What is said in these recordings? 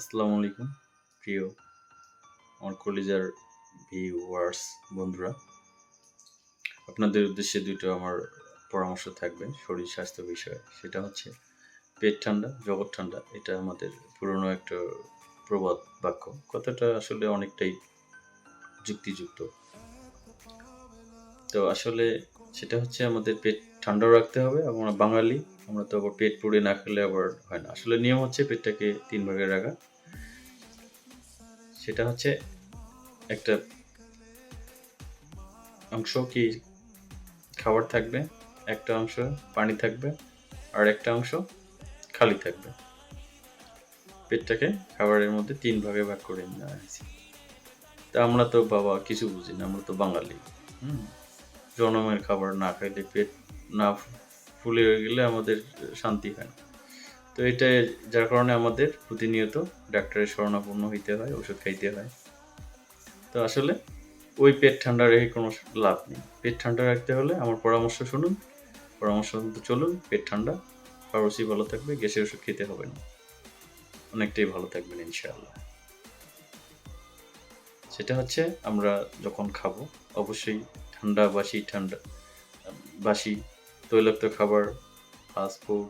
আসসালামু আলাইকুম প্রিয় আমার কলিজার ভিউয়ার্স বন্ধুরা, আপনাদের উদ্দেশ্যে দুটো আমার পরামর্শ থাকবে শরীর স্বাস্থ্য বিষয়ে। সেটা হচ্ছে পেট ঠান্ডা জগৎ ঠান্ডা। এটা আমাদের পুরনো একটা প্রবাদ বাক্য। কথাটা আসলে অনেকটাই যুক্তিযুক্ত। তো আসলে সেটা হচ্ছে আমাদের পেট ঠান্ডাও রাখতে হবে। আমরা বাঙালি, আমরা তো আবার পেট পুড়ে না খেলে আবার হয় না। আসলে নিয়ম হচ্ছে পেটটাকে ৩ ভাগে রাখা। সেটা হচ্ছে একটা অংশ কি খাবার থাকবে, একটা অংশ পানি থাকবে, আর একটা অংশ খালি থাকবে। পেটটাকে খাবারের মধ্যে ৩ ভাগে ভাগ করে নেওয়া হয়েছে। তা আমরা তো বাবা কিছু বুঝি না, আমরা তো বাঙালি। হুম? জনমের খাবার না খাইলে পেট না ফুলে গেলে আমাদের শান্তি হয় না। তো এটা যার কারণে আমাদের প্রতিনিয়ত ডাক্তারের শরণাপন্ন হইতে হয়, ওষুধ খাইতে হয়। তো আসলে ওই পেট ঠান্ডা রেখে কোনো লাভ নেই। পেট ঠান্ডা রাখতে হলে আমার পরামর্শ শুনুন, পরামর্শ মতো চলুন, পেট ঠান্ডা, পারসি ভালো থাকবে, গ্যাসের ওষুধ খেতে হবে না। অনেকটাই ভালো থাকবেন ইনশাআল্লাহ। সেটা হচ্ছে আমরা যখন খাবো অবশ্যই বাসি তৈলাক্ত খাবার, ফাস্ট ফুড,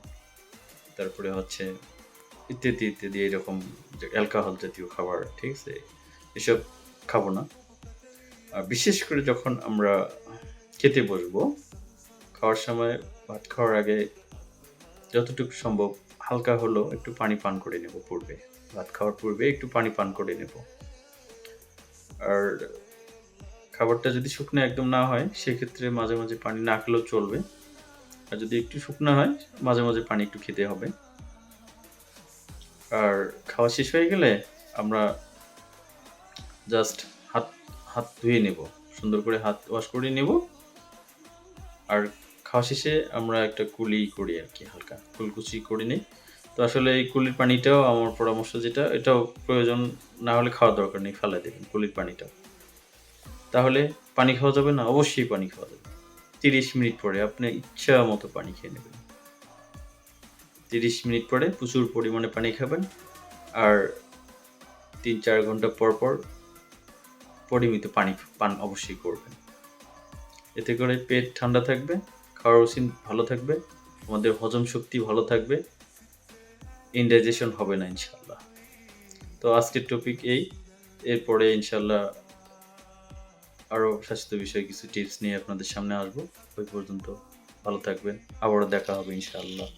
তারপরে হচ্ছে ইত্যাদি ইত্যাদি এরকম যে অ্যালকোহল জাতীয় খাবার, ঠিক আছে? এসব খাবো না। আর বিশেষ করে যখন আমরা খেতে বসবো, খাওয়ার সময় ভাত খাওয়ার আগে যতটুকু সম্ভব হালকা হলেও একটু পানি পান করে নেব পূর্বে। ভাত খাওয়ার পূর্বে একটু পানি পান করে নেব। আর খাবারটা যদি শুকনো একদম না হয় সেক্ষেত্রে মাঝে মাঝে পানি না খেলেও চলবে। আর যদি একটু শুকনো হয় মাঝে মাঝে পানি একটু খেতে হবে। আর খাওয়া শেষ হয়ে গেলে আমরা জাস্ট হাত হাত ধুয়ে নেব, সুন্দর করে হাত ওয়াশ করে নেব। আর খাওয়া শেষে আমরা একটা কুলি করি আর কি, হালকা কুলকুচি করে নিই। তো আসলে এই কুলির পানিটাও আমার পরামর্শ যেটা, এটাও প্রয়োজন না হলে খাওয়ার দরকার নেই, ফেলাই দেবেন কুলির পানিটাও। তাহলে পানি খাওয়া যাবে না? অবশ্যই পানি খাওয়া যাবে। ৩০ মিনিট পরে আপনি ইচ্ছা মতো পানি খেয়ে নেবেন। ৩০ মিনিট পরে প্রচুর পরিমাণে পানি খাবেন। আর ৩-৪ ঘন্টা পর পর পরিমিত পানি পান অবশ্যই করবেন। এতে করে পেট ঠান্ডা থাকবে, খাওয়ার রুচি ভালো থাকবে, আমাদের হজম শক্তি ভালো থাকবে, ইনডাইজেশন হবে না ইনশাআল্লাহ। তো আজকের টপিক এই। এরপরে ইনশাআল্লাহ আরও স্বাস্থ্য বিষয়ে কিছু টিপস নিয়ে আপনাদের সামনে আসবো। ওই পর্যন্ত ভালো থাকবেন। আবারও দেখা হবে ইনশাআল্লাহ।